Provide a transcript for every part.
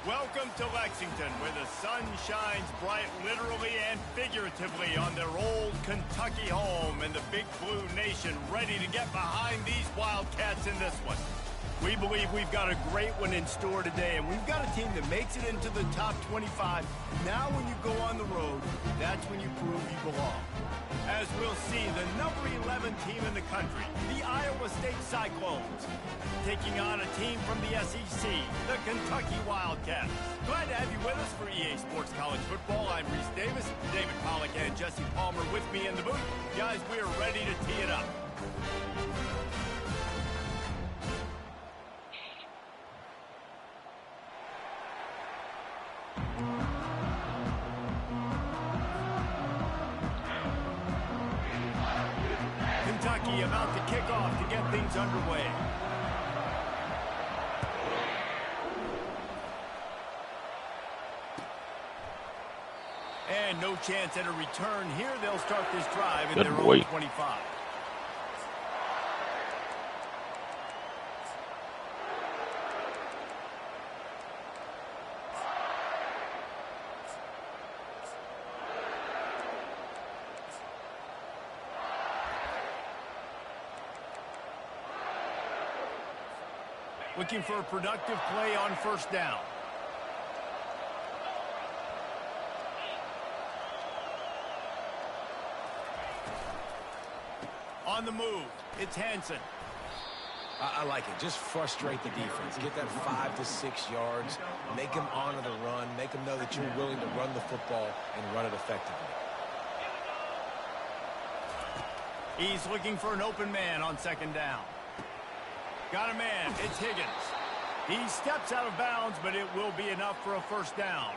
Welcome to Lexington, where the sun shines bright literally and figuratively on their old Kentucky home, and the Big Blue Nation ready to get behind these Wildcats in this one. We believe we've got a great one in store today, and we've got a team that makes it into the top 25. Now when you go on the road, that's when you prove you belong. As we'll see, the number 11 team in the country, the Iowa State Cyclones, taking on a team from the SEC, the Kentucky Wildcats. Glad to have you with us for EA Sports College Football. I'm Reese Davis, David Pollack and Jesse Palmer with me in the booth. Guys, we are ready to tee it up. Kentucky about to kick off to get things underway. And no chance at a return here. They'll start this drive in their own 25. Looking for a productive play on first down. On the move, it's Hansen. I like it. Just frustrate the defense. Get that 5 to 6 yards. Make them honor the run. Make them know that you're willing to run the football and run it effectively. He's looking for an open man on second down. Got a man. It's Higgins. He steps out of bounds, but it will be enough for a first down.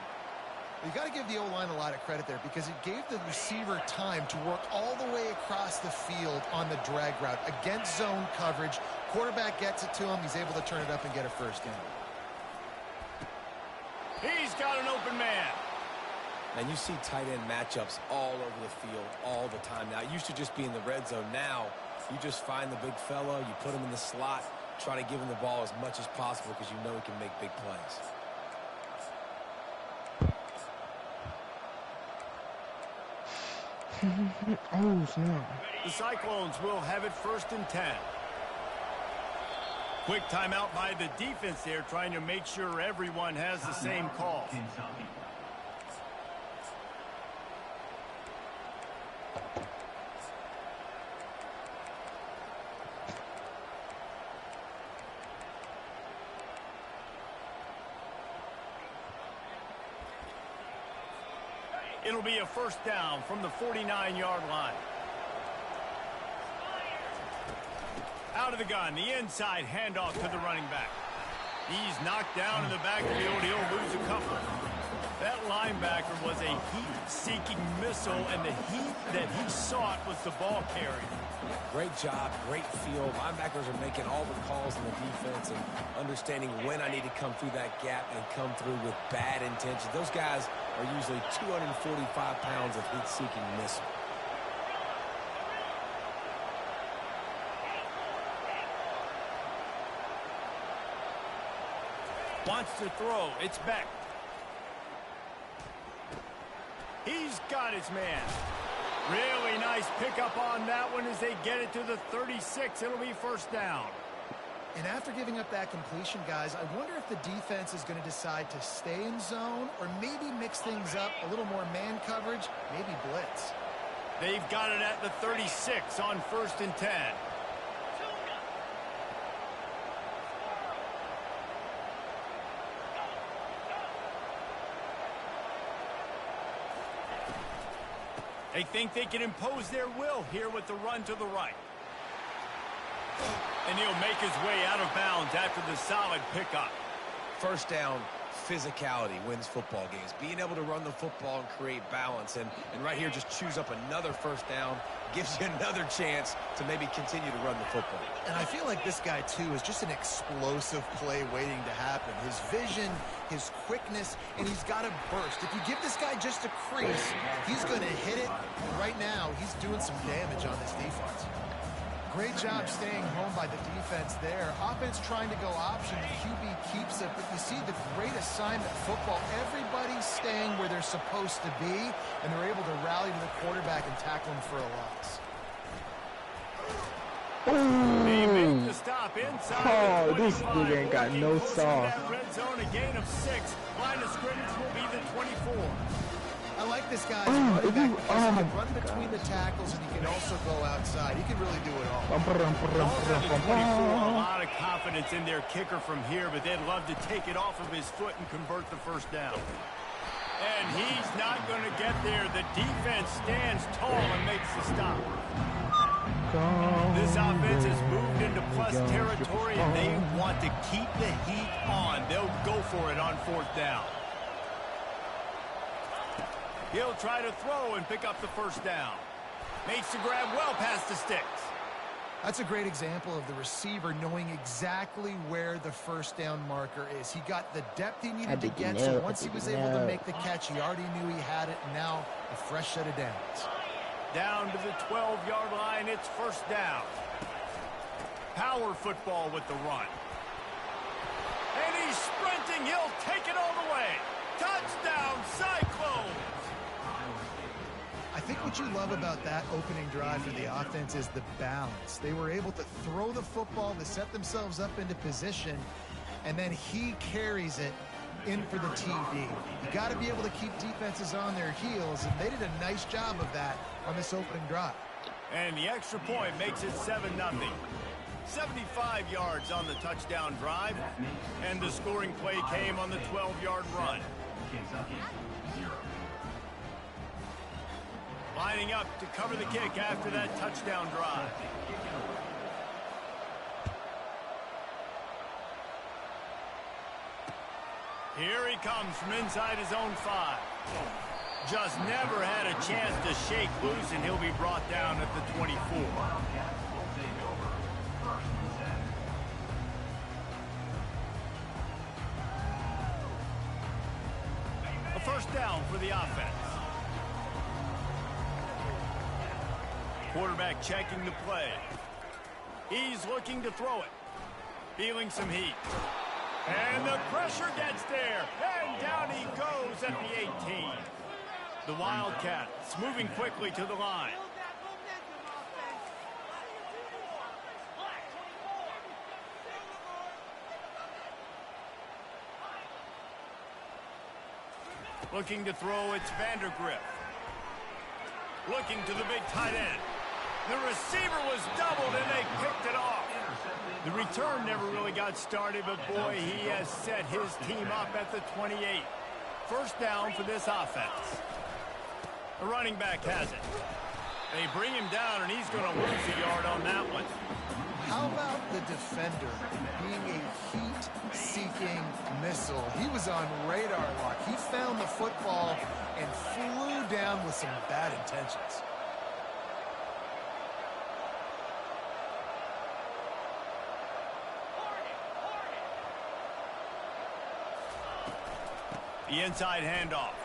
You got to give the O-line a lot of credit there because it gave the receiver time to work all the way across the field on the drag route against zone coverage. Quarterback gets it to him. He's able to turn it up and get a first down. He's got an open man. And you see tight end matchups all over the field all the time now. It used to just be in the red zone. Now you just find the big fella, you put him in the slot, try to give him the ball as much as possible because you know he can make big plays. Oh, snap. The Cyclones will have it 1st and 10. Quick timeout by the defense there, trying to make sure everyone has the same call. It'll be a first down from the 49-yard line. Out of the gun, the inside handoff to the running back. He's knocked down in the backfield. He'll lose a couple. That linebacker was a heat-seeking missile, and the heat that he sought was the ball carrier. Great job, great feel. Linebackers are making all the calls in the defense and understanding when I need to come through that gap and come through with bad intentions. Those guys are usually 245 pounds of heat-seeking missile. Wants to throw. It's Beck. He's got his man. Really nice pickup on that one as they get it to the 36. It'll be first down. And after giving up that completion, guys, I wonder if the defense is going to decide to stay in zone or maybe mix things up, a little more man coverage, maybe blitz. They've got it at the 36 on 1st and 10. They think they can impose their will here with the run to the right. And he'll make his way out of bounds after the solid pickup. First down, physicality wins football games. Being able to run the football and create balance. And right here, just choose up another first down. Gives you another chance to maybe continue to run the football. And I feel like this guy, too, is just an explosive play waiting to happen. His vision, his quickness, and he's got a burst. If you give this guy just a crease, he's going to hit it. And right now, he's doing some damage on this defense. Great job staying home by the defense there. Offense trying to go option. QB keeps it, but you see the great assignment football. Everybody's staying where they're supposed to be, and they're able to rally to the quarterback and tackle him for a loss. They make the stop inside the 25. This dude ain't got no sauce. Red zone, a gain of 6. Line of scrimmage will be the 24. I like this guy. He can run between the tackles, and he can also go outside. He can really do it all. A lot of confidence in their kicker from here, but they'd love to take it off of his foot and convert the first down. And he's not going to get there. The defense stands tall and makes the stop. This offense has moved into plus territory, and they want to keep the heat on. They'll go for it on fourth down. He'll try to throw and pick up the first down. Makes the grab well past the sticks. That's a great example of the receiver knowing exactly where the first down marker is. He got the depth he needed to get to. Once he was able to make the catch, he already knew he had it, and now a fresh set of downs. Down to the 12-yard line, it's first down. Power football with the run. And he's sprinting. He'll take it all the way. Touchdown, Cyclones! I think what you love about that opening drive for the offense is the balance. They were able to throw the football to set themselves up into position, and then he carries it in for the TD. You got to be able to keep defenses on their heels, and they did a nice job of that on this opening drive. And the extra point makes it 7-0. 75 yards on the touchdown drive, and the scoring play came on the 12-yard run. Lining up to cover the kick after that touchdown drive. Here he comes from inside his own 5. Just never had a chance to shake loose, and he'll be brought down at the 24. A first down for the offense. Quarterback checking the play. He's looking to throw it. Feeling some heat. And the pressure gets there. And down he goes at the 18. The Wildcats moving quickly to the line. Looking to throw, it's Vandergrift. Looking to the big tight end. The receiver was doubled, and they picked it off. The return never really got started, but boy, he has set his team up at the 28. First down for this offense. The running back has it. They bring him down, and he's going to lose a yard on that one. How about the defender being a heat-seeking missile? He was on radar lock. He found the football and flew down with some bad intentions. The inside handoff.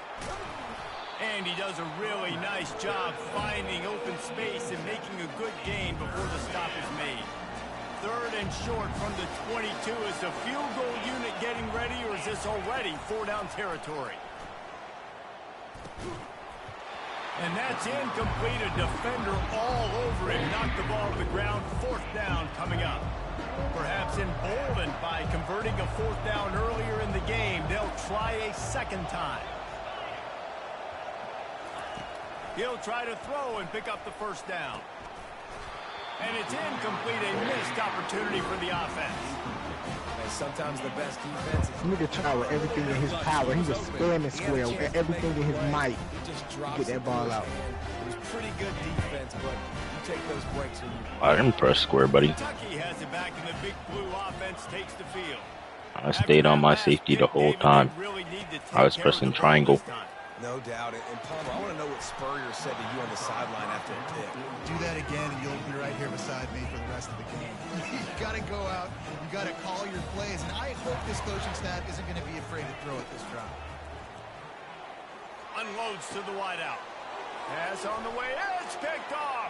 And he does a really nice job finding open space and making a good gain before the stop is made. Third and short from the 22. Is the field goal unit getting ready, or is this already 4-down territory? And that's incomplete. A defender all over him. Knocked the ball to the ground. Fourth down coming up. Perhaps emboldened by converting a fourth down earlier in the game, they'll try a second time. He'll try to throw and pick up the first down. And it's incomplete, a missed opportunity for the offense. And sometimes the best defense is... Look at try with everything in his power. He was spamming square with everything in his might. Get that ball out. It was pretty good defense, but you take those breaks when you... I didn't press square, buddy. Kentucky has it back, and the big blue offense takes the field. I stayed on my safety the whole time. I was pressing triangle. No doubt. And Palmer, I want to know what Spurrier said to you on the sideline after a pick. Do that again, and you'll be right here beside me for the rest of the game. You got to go out. You got to call your plays, and I hope this coaching staff isn't going to be afraid to throw at this drive. Unloads to the wideout. Pass on the way. It's picked off.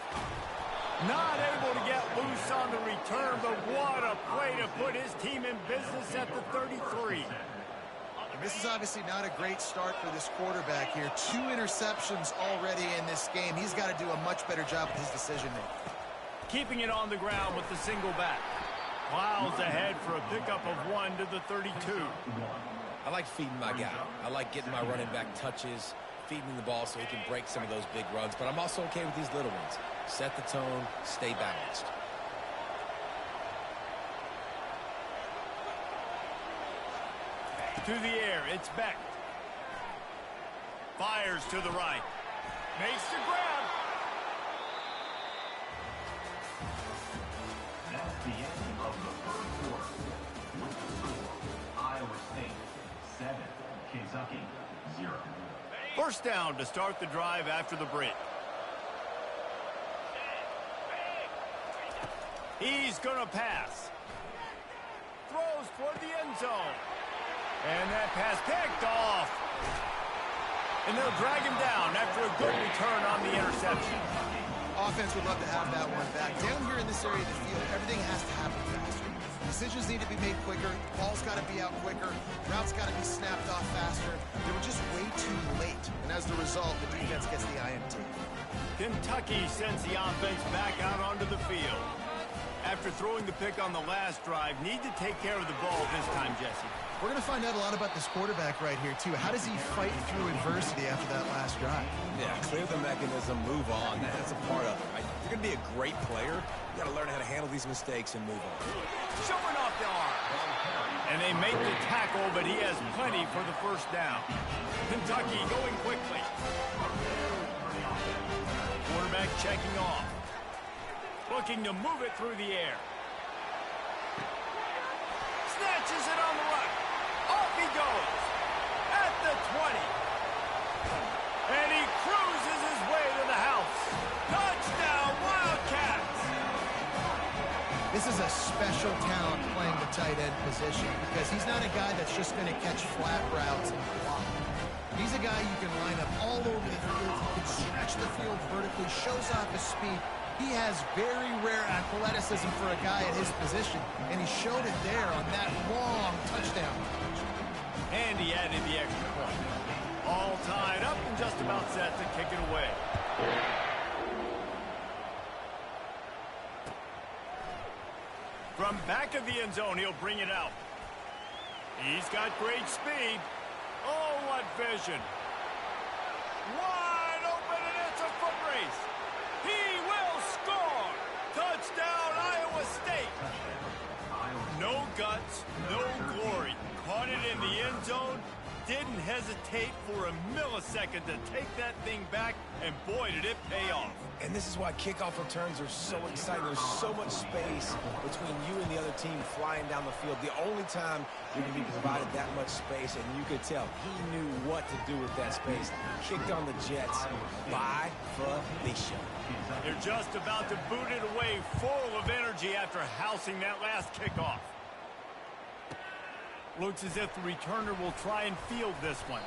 Not able to get loose on the return, but what a play to put his team in business at the 33. And this is obviously not a great start for this quarterback here. 2 interceptions already in this game. He's got to do a much better job with his decision-making. Keeping it on the ground with the single back. Clouds ahead for a pickup of 1 to the 32. I like feeding my guy. I like getting my running back touches, feeding the ball so he can break some of those big runs. But I'm also okay with these little ones. Set the tone, stay balanced. To the air, it's Beck. Fires to the right. Makes the grab. That's the end of the first quarter. With the score, Iowa State 7, Kentucky 0. First down to start the drive after the break. He's going to pass. Throws toward the end zone. And that pass picked off. And they'll drag him down after a good return on the interception. Offense would love to have that one back. Down here in this area of the field, everything has to happen faster. Decisions need to be made quicker. Ball's got to be out quicker. Routes got to be snapped off faster. They were just way too late. And as the result, the defense gets the INT. Kentucky sends the offense back out onto the field. After throwing the pick on the last drive, need to take care of the ball this time, Jesse. We're going to find out a lot about this quarterback right here, too. How does he fight through adversity after that last drive? Yeah, clear the mechanism, move on. That's a part of it, right? If you're going to be a great player, you got to learn how to handle these mistakes and move on. Showing off the arm. And they make the tackle, but he has plenty for the first down. Kentucky going quickly. Quarterback checking off. Looking to move it through the air. Snatches it on the right. Off he goes. At the 20. And he cruises his way to the house. Touchdown, Wildcats. This is a special talent playing the tight end position because he's not a guy that's just going to catch flat routes and block. He's a guy you can line up all over the field. He can stretch the field vertically, shows off his speed. He has very rare athleticism for a guy at his position, and he showed it there on that long touchdown. And he added the extra point. All tied up and just about set to kick it away. From back of the end zone, he'll bring it out. He's got great speed. Oh, what vision. Wide open, and it's a foot race. He will score! Touchdown, Iowa State! No guts, no glory. Caught it in the end zone. Didn't hesitate for a millisecond to take that thing back, and boy, did it pay off. And this is why kickoff returns are so exciting. There's so much space between you and the other team flying down the field. The only time you're going to be provided that much space, and you could tell he knew what to do with that space. Kicked on the Jets by Felicia. They're just about to boot it away full of energy after housing that last kickoff. Looks as if the returner will try and field this one.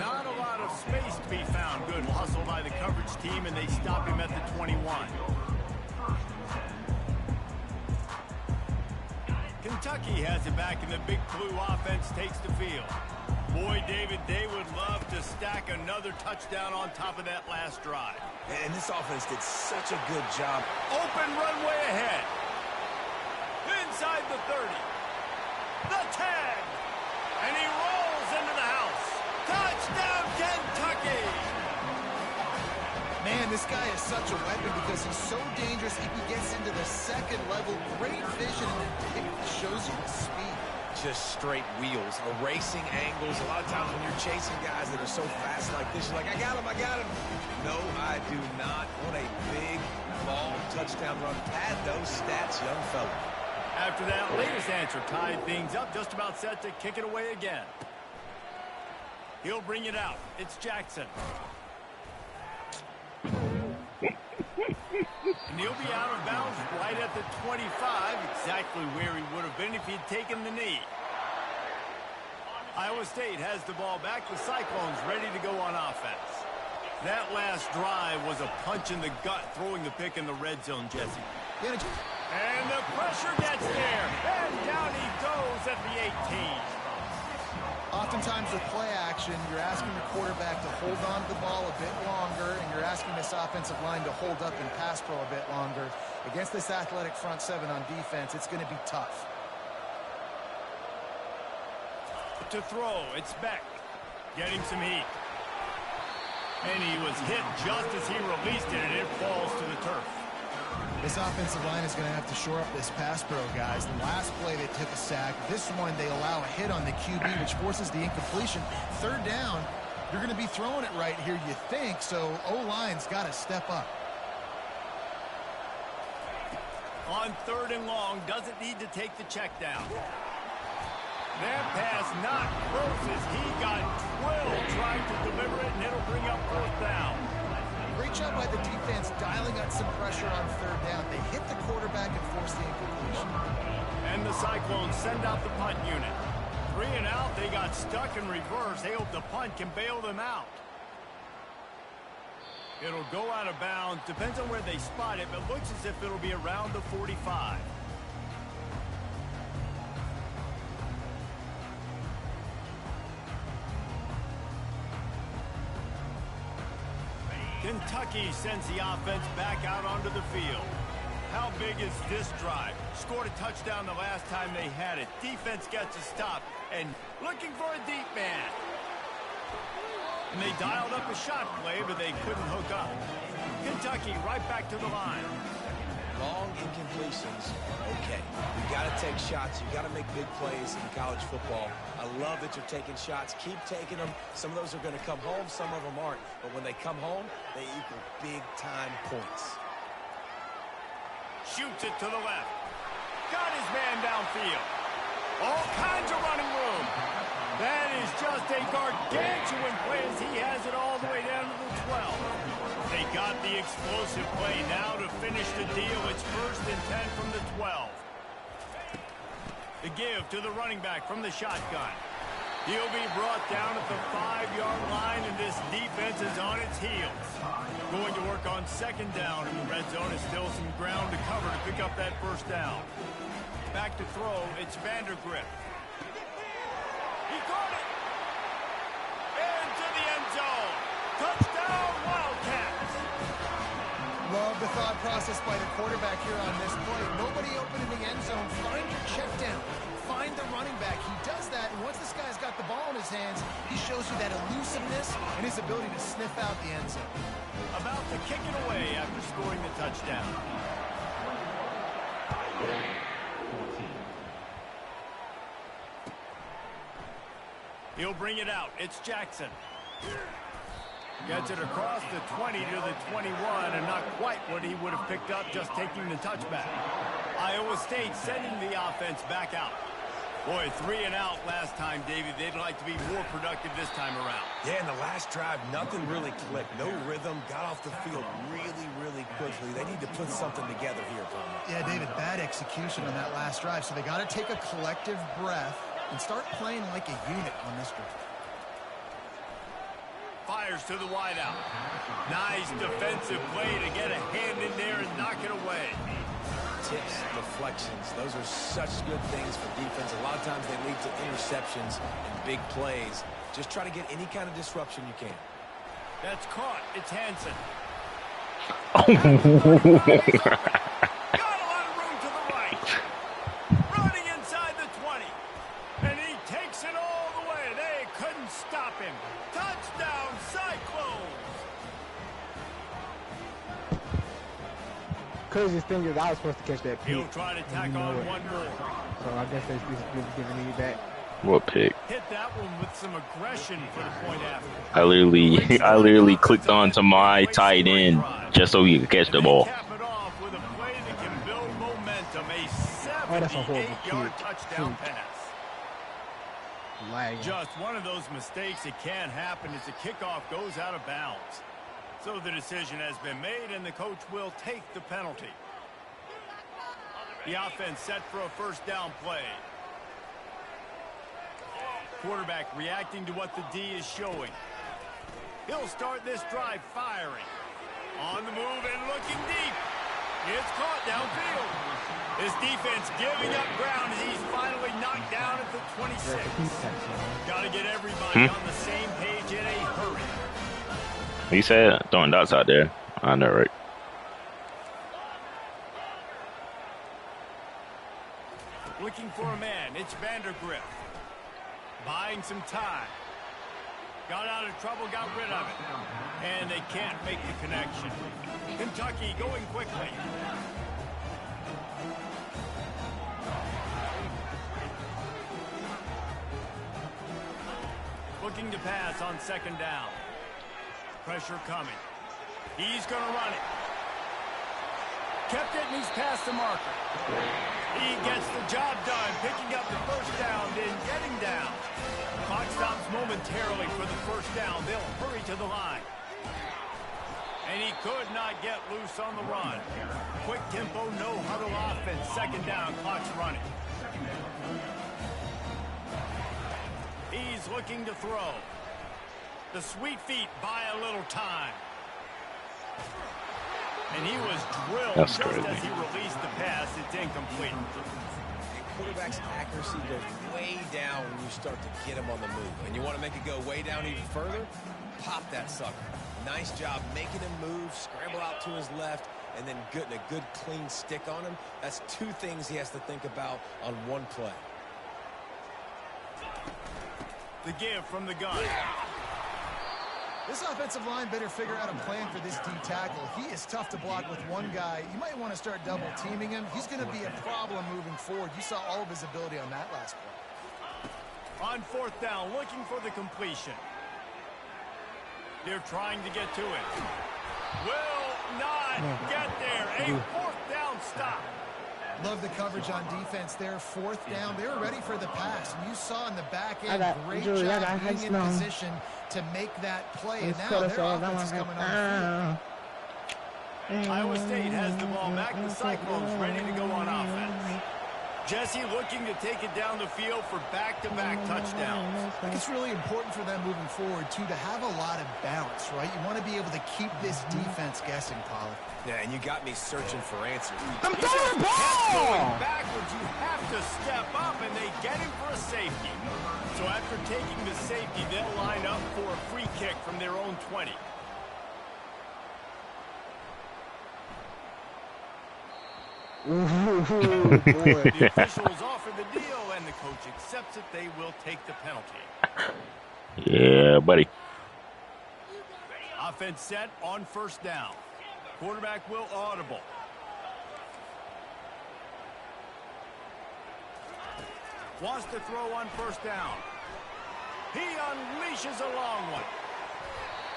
Not a lot of space to be found. Good hustle by the coverage team, and they stop him at the 21. Kentucky has it back, and the Big Blue offense takes the field. Boy, David, they would love to stack another touchdown on top of that last drive. And this offense did such a good job. Open runway ahead. Inside the 30. The 10. And he rolls into the house. Touchdown, Kentucky. Man, this guy is such a weapon because he's so dangerous. If he gets into the second level, great vision, and it shows you the speed. Just straight wheels, erasing angles. A lot of times when you're chasing guys that are so fast like this, you're like, I got him, I got him. No, I do not. What a big, long touchdown run. Pad those stats, young fella. After that latest answer tied things up, just about set to kick it away again. He'll bring it out. It's Jackson. And he'll be out of bounds right at the 25, exactly where he would have been if he'd taken the knee. Iowa State has the ball back. The Cyclones ready to go on offense. That last drive was a punch in the gut, throwing the pick in the red zone, Jesse. And the pressure gets there. And down he goes at the 18. Oftentimes with play action, you're asking the quarterback to hold on to the ball a bit longer, and you're asking this offensive line to hold up in pass pro a bit longer. Against this athletic front seven on defense, it's going to be tough. To throw, it's Beck. Getting some heat. And he was hit just as he released it, and it falls to the turf. This offensive line is going to have to shore up this pass pro, guys. The last play they took a sack. This one, they allow a hit on the QB, which forces the incompletion. Third down, you're going to be throwing it right here, you think, so O-line's got to step up. On 3rd and long, doesn't need to take the check down. That pass not close as he got drilled trying to deliver it, and it'll bring up 4th down. Great job by the defense dialing up some pressure on 3rd down. They hit the quarterback and forced the incompletion. And the Cyclones send out the punt unit. 3 and out, they got stuck in reverse. They hope the punt can bail them out. It'll go out of bounds. Depends on where they spot it, but looks as if it'll be around the 45. Kentucky sends the offense back out onto the field. How big is this drive? Scored a touchdown the last time they had it. Defense gets a stop and looking for a deep man. And they dialed up a shot play, but they couldn't hook up. Kentucky right back to the line. Long incompletions are okay. You got to take shots. You got to make big plays in college football. I love that you're taking shots. Keep taking them. Some of those are going to come home. Some of them aren't. But when they come home, they equal big-time points. Shoots it to the left. Got his man downfield. All kinds of running room. That is just a gargantuan play as he has it all the way down to the 12. They got the explosive play now to finish the deal. It's 1st and 10 from the 12. The give to the running back from the shotgun. He'll be brought down at the 5-yard line, and this defense is on its heels. Going to work on 2nd down, and the red zone is still some ground to cover to pick up that 1st down. Back to throw, it's Vandergrift. He caught it! Into the end zone! Touchdown, Wildcats! Love the thought process by the quarterback here on this play. Nobody open in the end zone. Find your check down. Find the running back. He does that, and once this guy's got the ball in his hands, he shows you that elusiveness and his ability to sniff out the end zone. About to kick it away after scoring the touchdown. He'll bring it out. It's Jackson. Gets it across the 20 to the 21, and not quite what he would have picked up just taking the touchback. Iowa State sending the offense back out. Boy, 3 and out last time, David. They'd like to be more productive this time around. Yeah, in the last drive, nothing really clicked. No rhythm. Got off the field really, really quickly. They need to put something together here, Palmer. Yeah, David, bad execution on that last drive, so they got to take a collective breath and start playing like a unit on this drive. Fires to the wideout. Nice defensive play to get a hand in there and knock it away. Tips, deflections, those are such good things for defense. A lot of times they lead to interceptions and big plays. Just try to get any kind of disruption you can. That's caught. It's Hansen. Got a lot of room to the right. Running inside the 20. And he takes it all the way. They couldn't stop him. Touchdown, Cyclones. Craziest thing is I was supposed to catch that pick. He'll try to tack on one more. So I guess they're giving me that. What pick? Hit that one with some aggression for the point after. I literally clicked onto my tight end just so he could catch the ball. Cap it off with a play that can build momentum. A that's a horrible 78-yard kick. touchdown pass. Lagging. Just one of those mistakes that can happen as the kickoff goes out of bounds. So the decision has been made, and the coach will take the penalty. The offense set for a 1st down play. Quarterback reacting to what the D is showing. He'll start this drive firing. On the move and looking deep. It's caught downfield. This defense giving up ground as he's finally knocked down at the 26. Got to get everybody on the same page in a hurry. He said throwing dots out there. I know, right? Looking for a man. It's Vandergrift. Buying some time. Got out of trouble, got rid of it. And they can't make the connection. Kentucky going quickly. Looking to pass on second down. Pressure coming. He's going to run it. Kept it and he's past the marker. He gets the job done, picking up the first down, then getting down. Clock stops momentarily for the first down. They'll hurry to the line. And he could not get loose on the run. Quick tempo, no huddle offense. Second down, clock's running. He's looking to throw. The sweet feet buy a little time. And he was drilled just as he released the pass. It's incomplete. Quarterback's accuracy goes way down when you start to get him on the move. And you want to make it go way down even further? Pop that sucker. Nice job making him move, scramble out to his left, and then getting a good clean stick on him. That's two things he has to think about on one play. The give from the gun. This offensive line better figure out a plan for this D tackle. He is tough to block with one guy. You might want to start double teaming him. He's going to be a problem moving forward. You saw all of his ability on that last play. On fourth down, looking for the completion. They're trying to get to it. Will not get there. A fourth down stop. Love the coverage on defense there. Fourth down. They were ready for the pass. And you saw in the back end, great job being in position to make that play. And now their offense is coming on the field. Iowa State has the ball back. The Cyclones ready to go on offense. Jesse looking to take it down the field for back-to-back touchdowns. I think it's really important for them moving forward, too, to have a lot of balance, right? You want to be able to keep this defense guessing, Pollard. Yeah, and you got me searching for answers. I'm throwing the ball! Going backwards, you have to step up, and they get him for a safety. So after taking the safety, they'll line up for a free kick from their own 20. The officials offer the deal, and the coach accepts it. They will take the penalty. Yeah, buddy. Offense set on first down. Quarterback will audible. Wants to throw on first down. He unleashes a long one.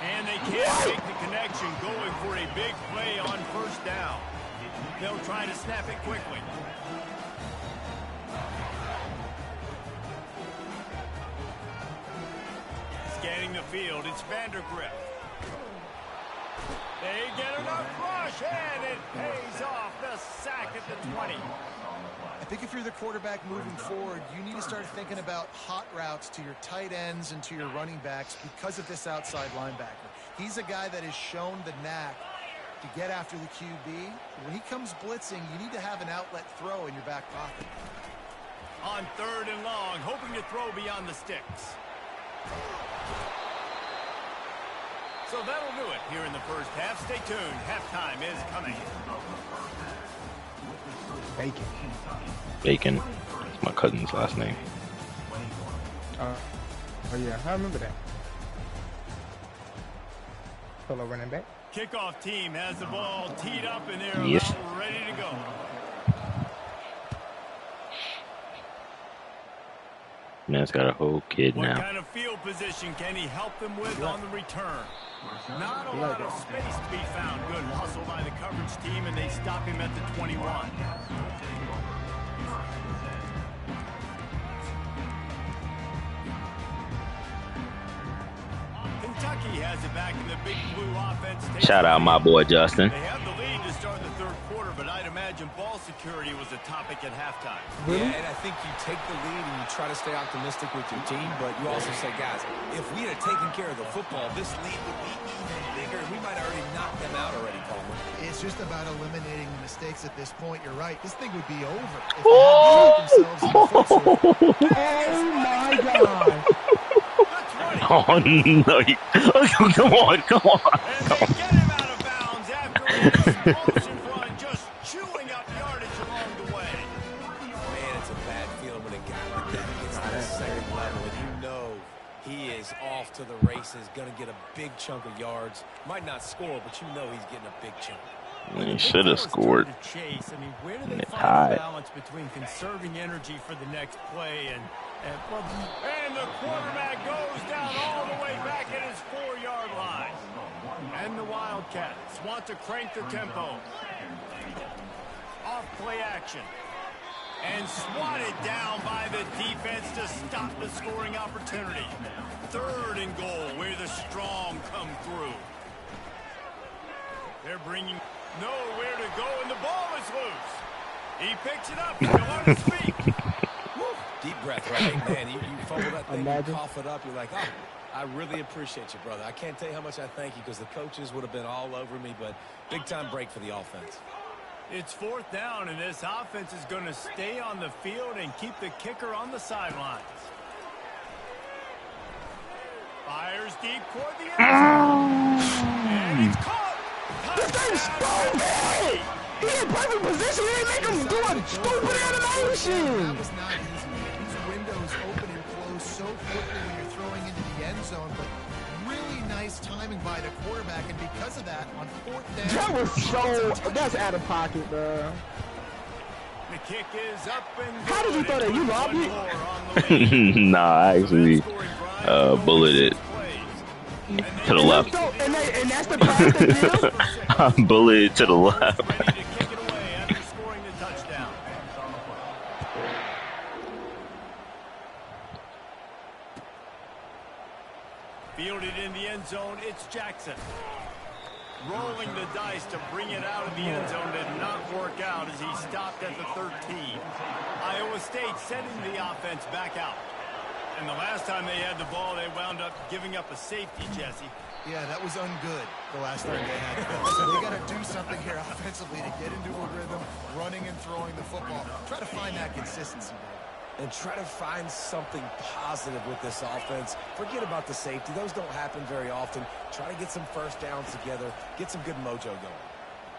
And they can't make the connection, going for a big play on first down. They'll try to snap it quickly. Scanning the field, it's Vandergrift. They get enough rush, and it pays off. The sack at the 20. I think if you're the quarterback moving forward, you need to start thinking about hot routes to your tight ends and to your running backs because of this outside linebacker. He's a guy that has shown the knack to get after the QB. When he comes blitzing, you need to have an outlet throw in your back pocket. On third and long, hoping to throw beyond the sticks. So that'll do it here in the first half. Stay tuned. Halftime is coming. Bacon. Bacon. That's my cousin's last name. Oh yeah, I remember that. Solo running back. Kickoff team has the ball teed up and they're about ready to go. Man's got a whole kid now. What kind of field position can he help them with on the return? Not a lot of space to be found. Good hustle by the coverage team, and they stop him at the 21. Kentucky has it back in the big blue offense. Shout out my boy Justin. They have the lead to start the third quarter. but I'd imagine ball security was a topic at halftime. Yeah, and I think you take the lead and you try to stay optimistic with your team, but you also say, guys, if we had taken care of the football, this lead would be even bigger, and we might have already knocked them out already, Palmer. It's just about eliminating the mistakes at this point. You're right. This thing would be over if they hadn't themselves in the foot soldier. Oh my God. Oh no! Come on! And they get him out of bounds after an explosive run, just chewing up yardage along the way. Man, it's a bad feeling when a guy like that gets to the second level and you know he is off to the races, going to get a big chunk of yards. Might not score, but you know he's getting a big chunk. He should have scored. Chase. I mean, where do they And it find tied. the balance between conserving energy for the next play and the quarterback goes down all the way back at his 4-yard line. And the Wildcats want to crank the tempo. Off play action. And swatted down by the defense to stop the scoring opportunity. 3rd and goal where the strong come through. They're bringing nowhere to go, and the ball is loose. He picks it up, still on his feet. Deep breath, right? Man, you fumble that thing, Imagine. you cough it up, you're like, oh, I really appreciate you, brother. I can't tell you how much I thank you because the coaches would have been all over me, but big-time break for the offense. It's 4th down, and this offense is going to stay on the field and keep the kicker on the sidelines. Fires deep toward the end zone. And he's caught. This thing's stupid! He in perfect position. He ain't make him do a stupid animation. That was not easy. These windows open and close so quickly when you're throwing into the end zone, but really nice timing by the quarterback, and because of that, on 4th down... That was so... That's out of pocket, bro. The kick is up and How did you throw that? You lobbed it? Nah, I actually bulleted it to the left. And that's the pass they give? I bulleted to the left. Ready to kick it away after scoring the touchdown. Fielded in the end zone, it's Jackson. Rolling the dice to bring it out of the end zone did not work out as he stopped at the 13. Iowa State sending the offense back out. And the last time they had the ball, they wound up giving up a safety, Jesse. Yeah, that was ungood the last time they had it. So they got to do something here offensively to get into a rhythm, running and throwing the football. Try to find that consistency. And try to find something positive with this offense. Forget about the safety. Those don't happen very often. Try to get some first downs together. Get some good mojo going.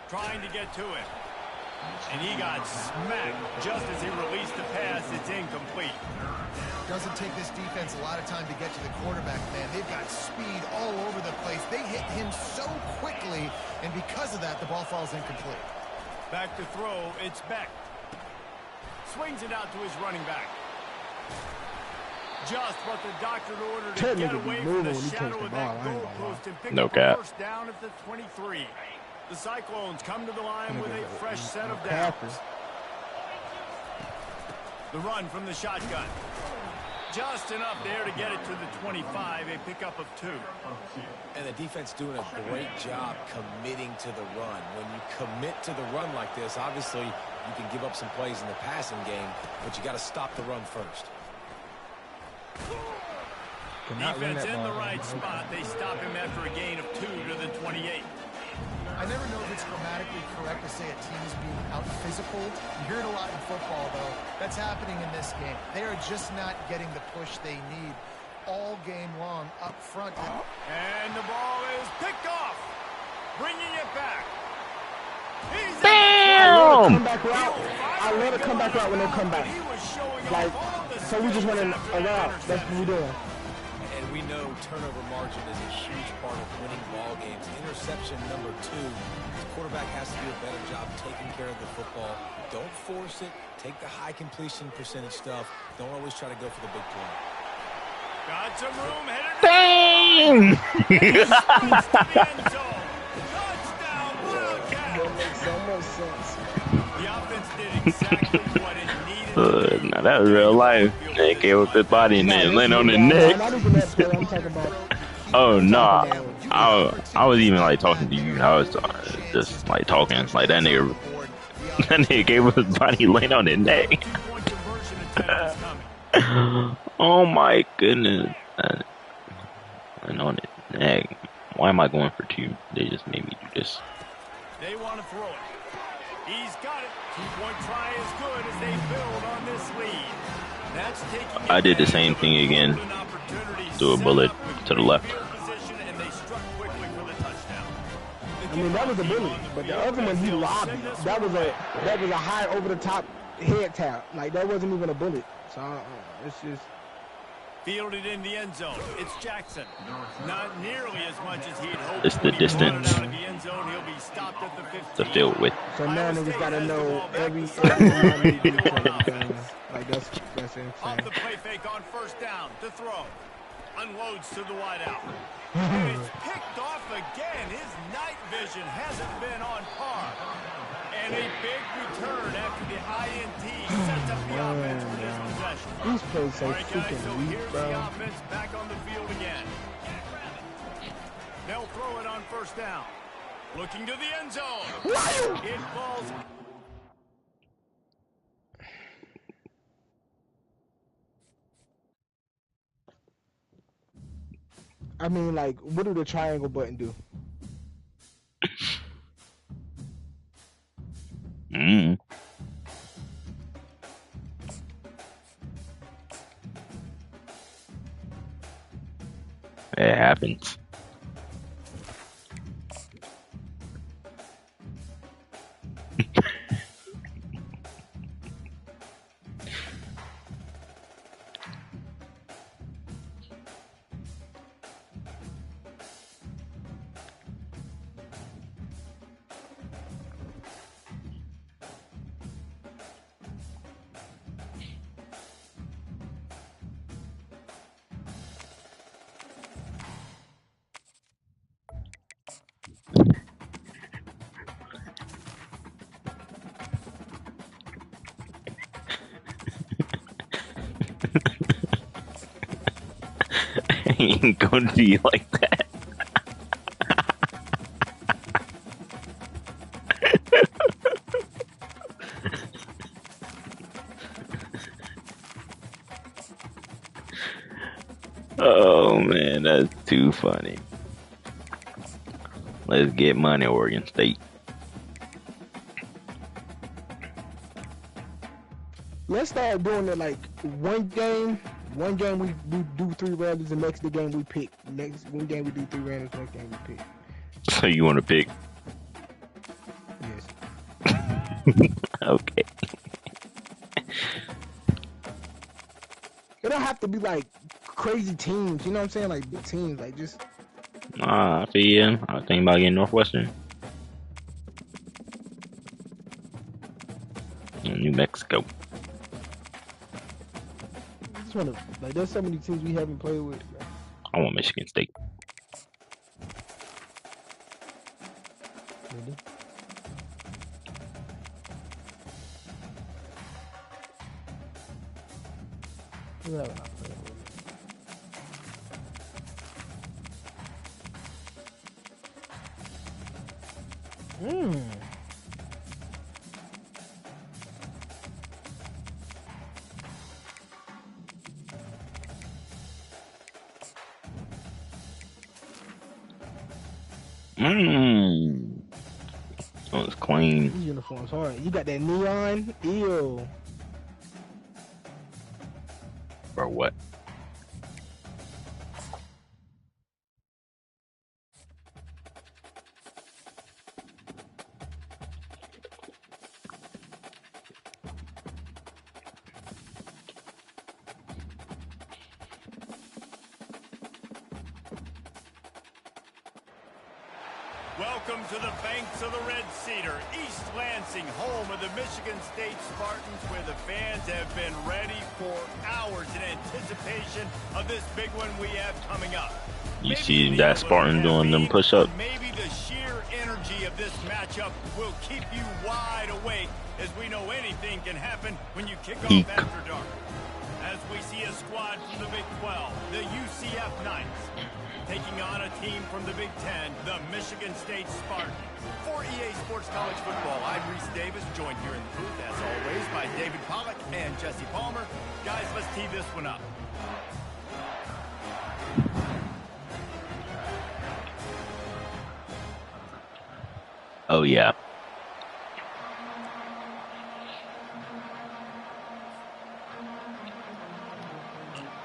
Trying to get to it. And he got smacked just as he released the pass. It's incomplete. Doesn't take this defense a lot of time to get to the quarterback, man. They've got speed all over the place. They hit him so quickly, and because of that, the ball falls incomplete. Back to throw, it's Beck. Swings it out to his running back. Just what the doctor ordered to get away from the shadow of that goalpost and pick up a first down at the 23. The Cyclones come to the line with a fresh set of downs. The run from the shotgun. Just enough there to get it to the 25, a pickup of 2. And the defense doing a great job committing to the run. When you commit to the run like this, obviously you can give up some plays in the passing game, but you got to stop the run first. Defense in the right spot. They stop him after a gain of 2 to the 28. I never know if it's grammatically correct to say a team is being out-physical. You hear it a lot in football, though. That's happening in this game. They are just not getting the push they need all game long up front. And the ball is picked off. Bringing it back. He's Bam! I love to come back out when they come back. Like, so we just running around. That's what we're doing. And we know turnover margin is a huge part of winning ball games. Interception number 2. The quarterback has to do a better job taking care of the football. Don't force it. Take the high completion percentage stuff. Don't always try to go for the big play. Got some room headed. Bang! Touchdown, Wildcat. That makes so much sense. The offense did exactly what it needed. Now that was real life. They came with the body and then land on the neck. I'm talking about. Oh no, I was even like talking to you. I was just like talking like that nigga That nigga gave him his body laying on his neck. Two-point conversion attempt is coming. Oh my goodness. Laying on his neck. Why am I going for 2? They just made me do this. They want to throw it. He's got it. Two-point try is good as they build on this lead. That's taking I did the same thing again. Threw a bullet to the left. and they struck quickly for the touchdown. I mean, that was a bullet, but the other one he lobbed. That was a high over the top head tap. Like that wasn't even a bullet. So it's just Fielded in the end zone. It's Jackson. Not nearly as much as he'd hoped. It's the distance. Out of the end zone. He'll be stopped at the 15. The field width. so now niggas gotta know every like that's insane. Off the play fake on first down. To throw. Unloads to the wideout. And it's picked off again. His night vision hasn't been on par. And a big return after the INT sets up the offense for this possession. These plays so All right, guys, so freaking weak, here's bro. the offense back on the field again. They'll throw it on first down. Looking to the end zone. It falls. I mean, like, what do the triangle button do? It happens. He ain't gonna be like that. Oh man, that's too funny. Let's get money, Oregon State. Let's start doing it like one game we do 3 rounds, the next game we pick. Next one game we do 3 rounds, next game we pick. So you want to pick? Yes. Okay. It don't have to be like crazy teams, you know what I'm saying? Like big teams, like just. I feel you. I was thinking about getting Northwestern. New Mexico. I just wanna, like, there's so many teams we haven't played with. Bro. I want Michigan State. Really? Who have I not played with? Oh, it's clean. These uniforms hard. You got that neon? Ew. Or what? Welcome to the banks of the Red Cedar, East Lansing, home of the Michigan State Spartans, where the fans have been ready for hours in anticipation of this big one we have coming up. You see that Spartan doing them push-ups? Maybe the sheer energy of this matchup will keep you wide awake, as we know anything can happen when you kick off after dark. As we see a squad from the Big 12, the UCF Knights, taking on a team from the Big 10, the Michigan State Spartans. For EA Sports College Football, I'm Reese Davis, joined here in the booth, as always, by David Pollack and Jesse Palmer. Guys, let's tee this one up. Oh, yeah.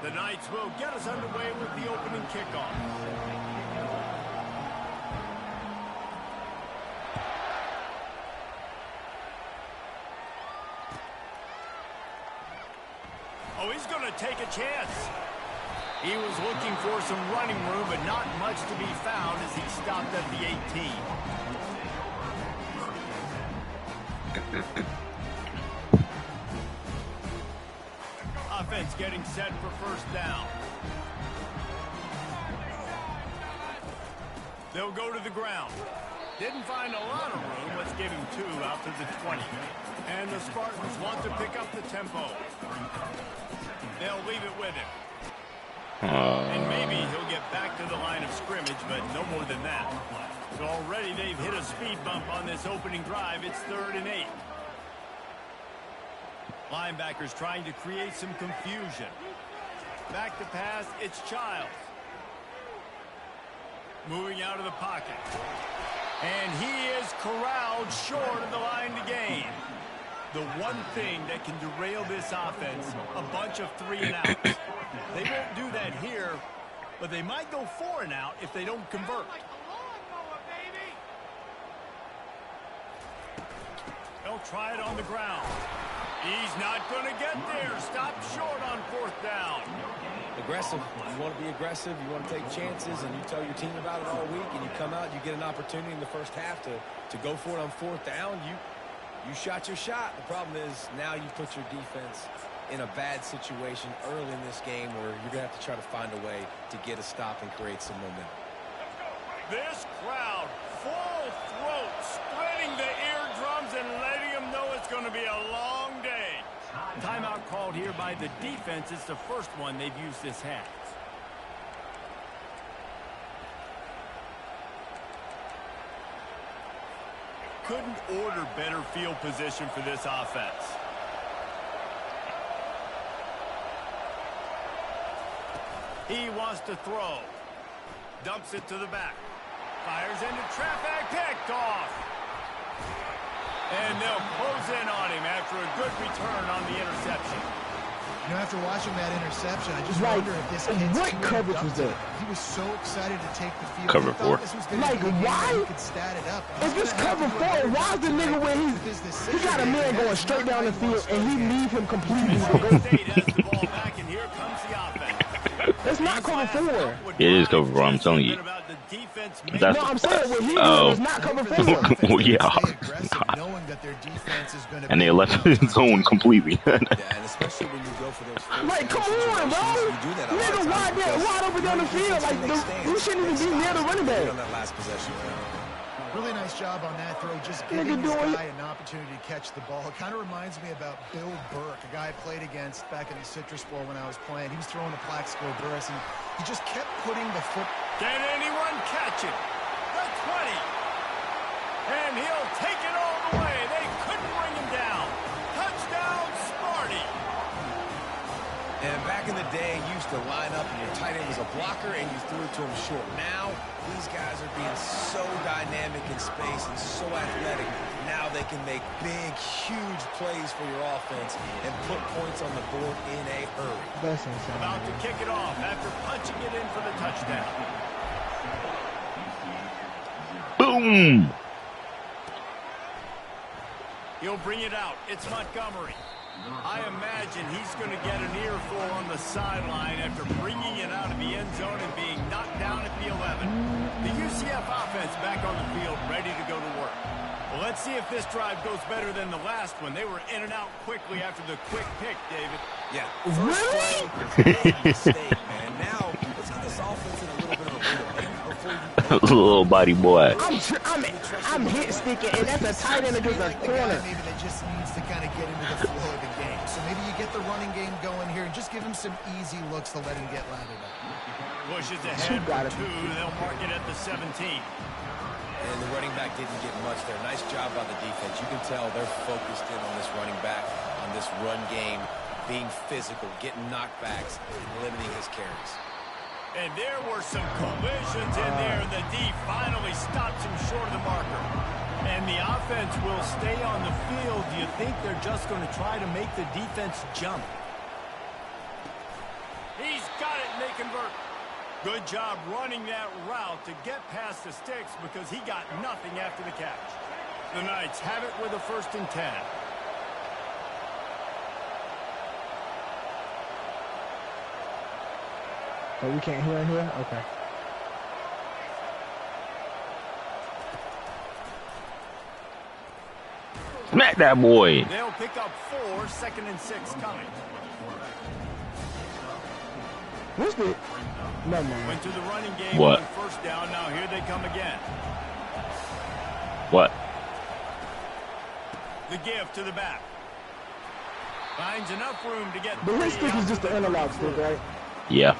The Knights will get us underway with the opening kickoff. Oh, he's going to take a chance. He was looking for some running room, but not much to be found as he stopped at the 18. Offense getting set for first down. They'll go to the ground. Didn't find a lot of room. Let's give him 2 out to the 20. And the Spartans want to pick up the tempo. They'll leave it with him. And maybe he'll get back to the line of scrimmage, but no more than that. So already they've hit a speed bump on this opening drive. It's 3rd and 8. Linebackers trying to create some confusion. Back to pass, it's Childs. Moving out of the pocket. And he is corralled short of the line to gain. The one thing that can derail this offense, a bunch of 3 and outs. They won't do that here, but they might go 4 and out if they don't convert. They'll try it on the ground. He's not going to get there. Stop short on 4th down. Aggressive. You want to be aggressive. You want to take chances, and you tell your team about it all week, and you come out, you get an opportunity in the first half to go for it on 4th down. You shot your shot. The problem is now you put your defense in a bad situation early in this game where you're going to have to try to find a way to get a stop and create some momentum. This crowd, full throat, splitting the eardrums and letting them know it's going to be a long day. Timeout called here by the defense. It's the first one they've used this half. Couldn't order better field position for this offense. He wants to throw. Dumps it to the back. Fires into traffic. Picked off. And they'll close in on him after a good return on the interception. You know, after watching that interception, I just wonder if this kid's what coverage was that? He was so excited to take the field. Cover 4. Like, why? He could stat it up. If this cover 4, why is the nigga where he got a man going straight down the field and he leave him completely to go? State has the ball back, and here comes the offense. That's not cover 4. It is cover 4, I'm telling you. No, I'm saying what he did is not cover 4. Well, yeah. And they left his zone completely. Yeah, and especially when you go for those Like, come on, bro. Nigga, wide open down the field. Like, we shouldn't even be near the running back. on that last possession. Really nice job on that throw, just giving this guy an opportunity to catch the ball. It kind of reminds me about Bill Burke, a guy I played against back in the Citrus Bowl when I was playing. He was throwing the Plaxico Burris, and he just kept putting the foot. Can anyone catch it? The 20. And he'll take it all the way. They couldn't bring him down. Touchdown, Sparty. And back in the day, you used to line up and your tight end was a blocker and you threw it to him short. Now, these guys are being so dynamic in space and so athletic. Now they can make big, huge plays for your offense and put points on the board in a hurry. That's insane. About to kick it off after punching it in for the touchdown. Boom! He'll bring it out. It's Montgomery. I imagine he's going to get an earful on the sideline after bringing it out of the end zone and being knocked down at the 11. The UCF offense back on the field, ready to go to work. Well, let's see if this drive goes better than the last one. They were in and out quickly after the quick pick, David. Yeah. First play, big mistake, man. Now, let's get this offense in a little bit of a rhythm. Little body boy. I'm hit sticking, and that's a tight end against a corner. Maybe that just needs to kind of get into the flow of the game. So maybe you get the running game going here and just give him some easy looks to let him get lathered up. Pushes ahead for 2. They'll mark it at the 17. And the running back didn't get much there. Nice job by the defense. You can tell they're focused in on this running back, on this run game, being physical, getting knockbacks, and limiting his carries. And there were some collisions in there, and the D finally stops him short of the marker. And the offense will stay on the field. Do you think they're just going to try to make the defense jump? He's got it, and they convert. Good job running that route to get past the sticks because he got nothing after the catch. The Knights have it with a 1st and 10. Oh, we can't hear in here? Okay. Smack that boy. They'll pick up 4, 2nd and 6 coming. What's the... No, man. Went to the running game What? on 1st down. Now here they come again. What? The give to the back. Finds enough room to get... But his stick is just the analog stick, right? Yeah.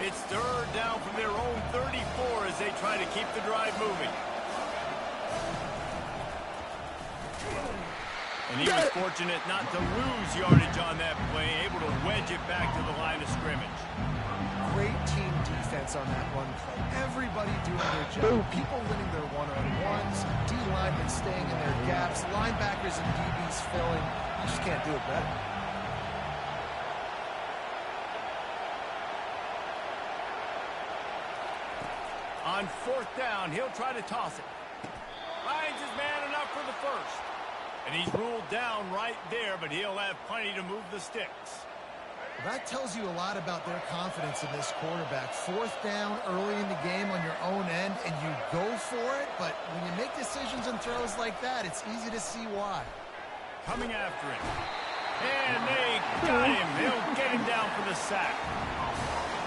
It's 3rd down from their own 34 as they try to keep the drive moving. And he was fortunate not to lose yardage on that play, able to wedge it back to the line of scrimmage. Great team defense on that run play. Everybody doing their job. People winning their one-on-ones, D linemen staying in their gaps, linebackers and DBs filling. You just can't do it better. On 4th down, he'll try to toss it. Finds his man enough for the 1st. And he's ruled down right there, but he'll have plenty to move the sticks. Well, that tells you a lot about their confidence in this quarterback. 4th down early in the game on your own end, and you go for it, but when you make decisions and throws like that, it's easy to see why. Coming after him. And they got him. They'll get him down for the sack.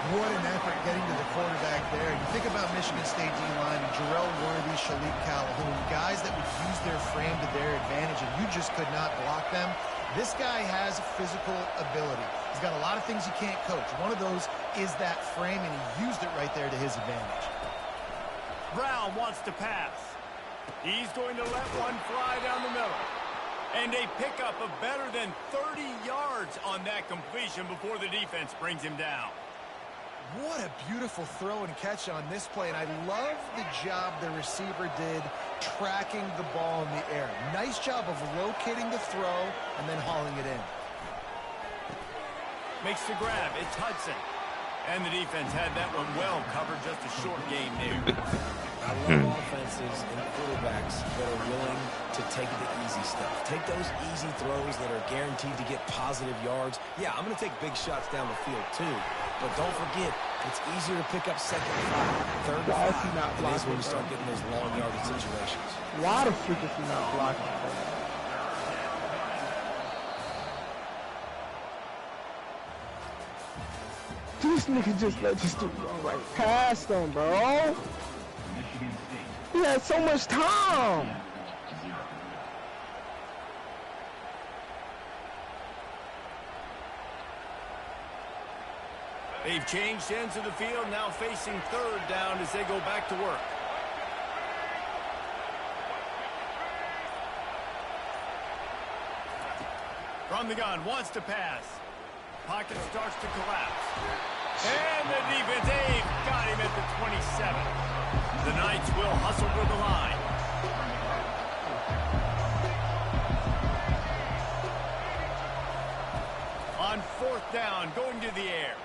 What an effort getting to the quarterback there. You think about Michigan State D-line and Jarrell Worthy, Shalik Calhoun, guys that would use their frame to their advantage, and you just could not block them. This guy has physical ability. He's got a lot of things you can't coach. One of those is that frame, and he used it right there to his advantage. Brown wants to pass. He's going to let one fly down the middle. And a pickup of better than 30 yards on that completion before the defense brings him down. What a beautiful throw and catch on this play, and I love the job the receiver did tracking the ball in the air. Nice job of locating the throw and then hauling it in. Makes the grab. It's Hudson. And the defense had that one well covered. Just a short game there. I love offenses and quarterbacks that are willing to take the easy stuff. Take those easy throws that are guaranteed to get positive yards. Yeah, I'm going to take big shots down the field too. But don't forget, it's easier to pick up 2nd and 5, 3rd and 5. It is when you start getting those long yardage situations. Why the freak is he not blocking? These niggas just let this dude go right past them, bro. He had so much time. They've changed ends of the field, now facing 3rd down as they go back to work. From the gun, wants to pass. Pocket starts to collapse. And the defense, they've got him at the 27. The Knights will hustle for the line. On 4th down, going to the air.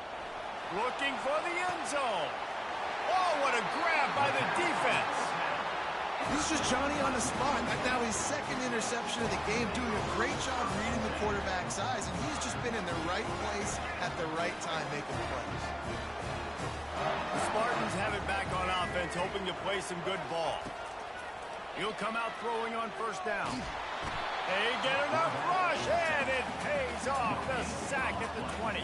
Looking for the end zone. Oh, what a grab by the defense. This is just Johnny on the spot. Now his 2nd interception of the game, doing a great job reading the quarterback's eyes, and he's just been in the right place at the right time making plays. The Spartans have it back on offense, hoping to play some good ball. He'll come out throwing on 1st down. They get enough rush, and it pays off. The sack at the 20.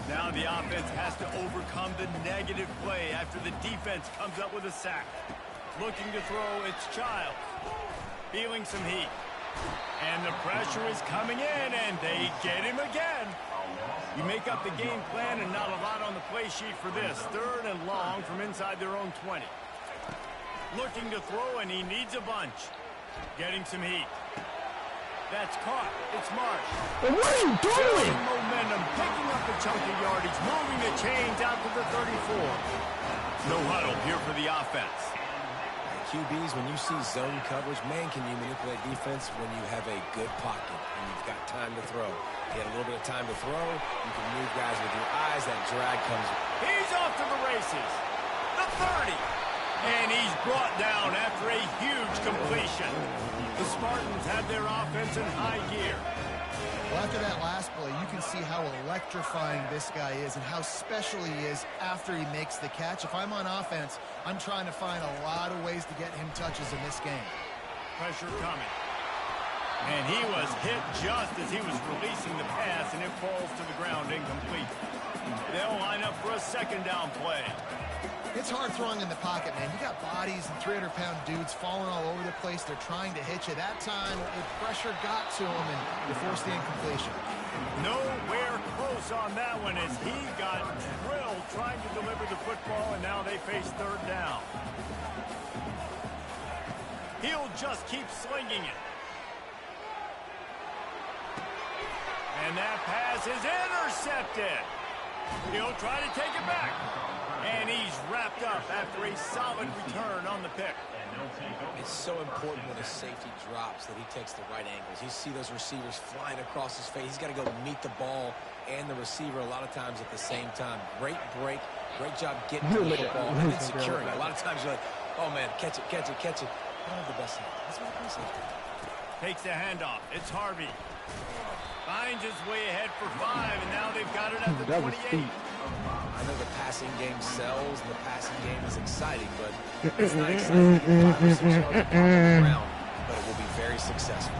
Now the offense has to overcome the negative play after the defense comes up with a sack. Looking to throw, it's Child. feeling some heat. And the pressure is coming in, and they get him again. You make up the game plan and not a lot on the play sheet for this. 3rd and long from inside their own 20. Looking to throw, and he needs a bunch. Getting some heat. That's caught. It's Marsh. But what are you doing? Momentum, picking up a chunk of yardage, moving the chains out to the 34. No huddle here for the offense. QBs, when you see zone coverage, man, can you manipulate defense when you have a good pocket and you've got time to throw. You get a little bit of time to throw, you can move guys with your eyes, that drag comes. He's off to the races. The 30. And he's brought down after a huge completion. The Spartans have their offense in high gear. Well, after that last play, you can see how electrifying this guy is and how special he is after he makes the catch. If I'm on offense, I'm trying to find a lot of ways to get him touches in this game. Pressure coming. And he was hit just as he was releasing the pass, and it falls to the ground incomplete. They'll line up for a 2nd down play. It's hard throwing in the pocket, man. You got bodies and 300-pound dudes falling all over the place. They're trying to hit you. That time, the pressure got to him, and you forced the incompletion. Nowhere close on that one as he got drilled trying to deliver the football, and now they face 3rd down. He'll just keep slinging it. And that pass is intercepted. He'll try to take it back. And he's wrapped up after a solid return on the pick. It's so important when a safety drops that he takes the right angles. You see those receivers flying across his face. He's got to go meet the ball and the receiver a lot of times at the same time. Great break. Great job getting to the football and then securing it. A lot of times you're like, oh, man, catch it, catch it, catch it. I don't have the best hand. That's what I'm saying. Takes the handoff. It's Harvey. Finds his way ahead for 5, and now they've got it at the 28. I know the passing game sells, and the passing game is exciting, but it's not exciting to get 5 or 6 yards on the ground, but it will be very successful.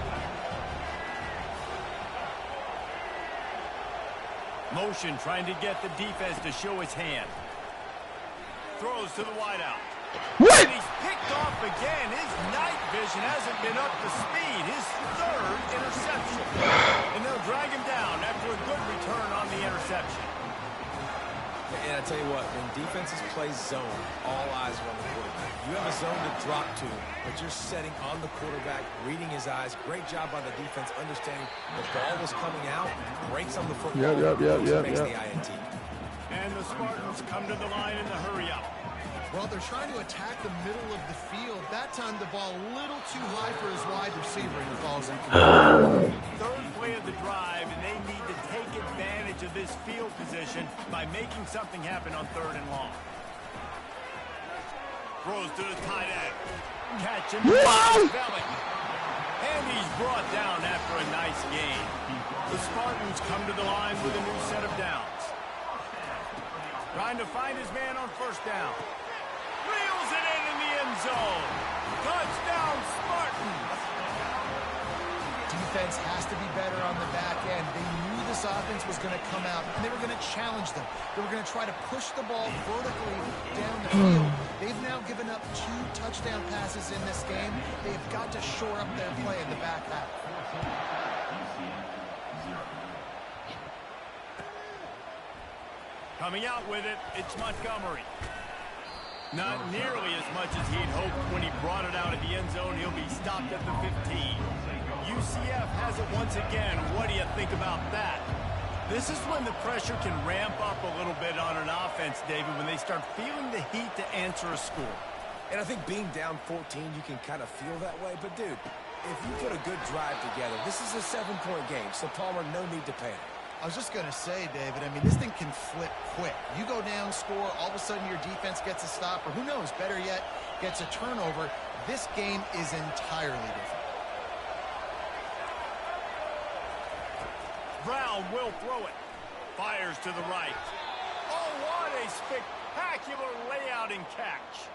Motion trying to get the defense to show his hand. Throws to the wideout. What? And he's picked off again. His night vision hasn't been up to speed. His 3rd interception. And they'll drag him down after a good return on the interception. And I tell you what, when defenses play zone, all eyes are on the quarterback. You have a zone to drop to, but you're setting on the quarterback, reading his eyes. Great job by the defense, understanding the ball was coming out, breaks on the football, makes the INT. And the Spartans come to the line in the hurry-up. Well, they're trying to attack the middle of the field. That time the ball a little too high for his wide receiver, and he falls incomplete. 3rd play of the drive, and they need to take advantage of this field position by making something happen on 3rd and long. Throws to the tight end. Catch him. And he's brought down after a nice gain. The Spartans come to the line with a new set of downs. Trying to find his man on 1st down. Reels it in the end zone. Touchdown, Spartans. Defense has to be better on the back end. They knew this offense was going to come out, and they were going to challenge them. They were going to try to push the ball vertically down the field. They've now given up 2 touchdown passes in this game. They've got to shore up their play in the back half. Coming out with it, it's Montgomery. Not nearly as much as he'd hoped when he brought it out of the end zone. He'll be stopped at the 15. UCF has it once again. What do you think about that? This is when the pressure can ramp up a little bit on an offense, David, when they start feeling the heat to answer a score. And I think being down 14, you can kind of feel that way. But, dude, if you put a good drive together, this is a 7-point game. So, Palmer, no need to panic. I was just going to say, David, I mean, this thing can flip quick. You go down, score, all of a sudden your defense gets a stop, or who knows, better yet, gets a turnover. This game is entirely different. Brown will throw it. Fires to the right. Oh, what a spectacular layout and catch.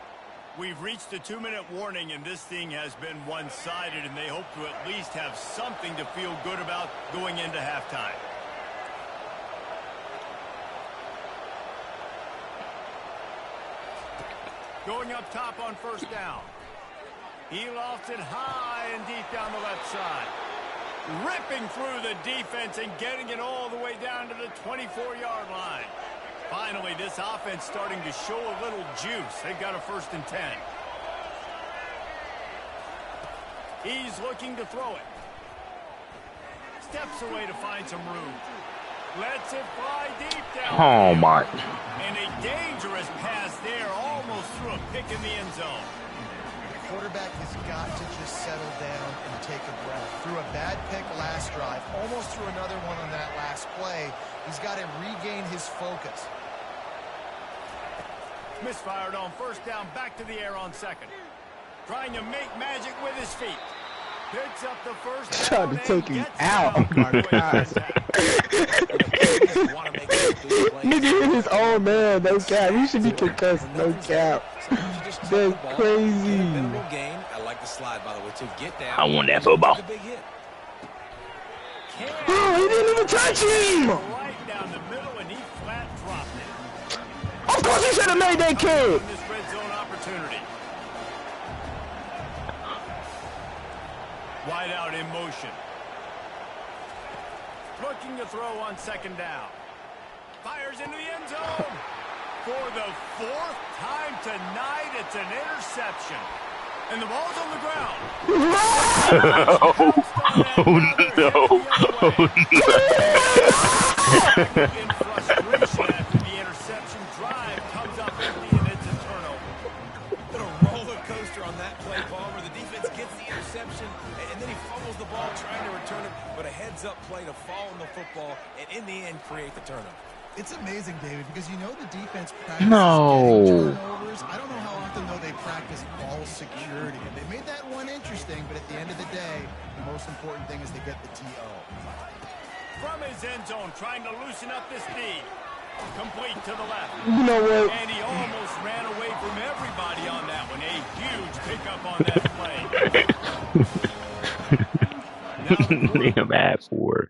We've reached the 2-minute warning, and this thing has been one-sided, and they hope to at least have something to feel good about going into halftime. Going up top on 1st down. He lofts it high and deep down the left side. Ripping through the defense and getting it all the way down to the 24-yard line. Finally, this offense starting to show a little juice. They've got a 1st and 10. He's looking to throw it. Steps away to find some room. Lets it fly deep down. Oh my. And a dangerous pass there, almost threw a pick in the end zone. The quarterback has got to just settle down and take a breath. Threw a bad pick last drive, almost threw another one on that last play. He's got to regain his focus. Misfired on 1st down, back to the air on 2nd. Trying to make magic with his feet. Picks up the 1st down. Trying to take him out. Oh my God. Nigga hit his own man, no cap. He should be concussed, no cap. That's crazy. I like the slide, by the way, to get down. I want that football. Oh, he didn't even touch him. Right down the middle, and he flat dropped it. Of course he should have made that kick. This red zone opportunity. Wide out in motion. Looking to throw on 2nd down. Fires into the end zone. For the 4th time tonight, it's an interception. And the ball's on the ground. Oh no. Oh no. In frustration after the interception, drive comes up empty and it's a turnover. Bit of roller coaster on that play, Palmer. The defense gets the interception, and then he fumbles the ball trying to return it, but a heads-up play to fall on the football, and in the end, create the turnover. It's amazing, David, because you know the defense practices No. getting turnovers. I don't know how often, though, they practice ball security. And they made that one interesting, but at the end of the day, the most important thing is they get the TO. From his end zone, trying to loosen up this knee. Complete to the left. You know what? And he almost ran away from everybody on that one. A huge pickup on that play. Damn, bad for.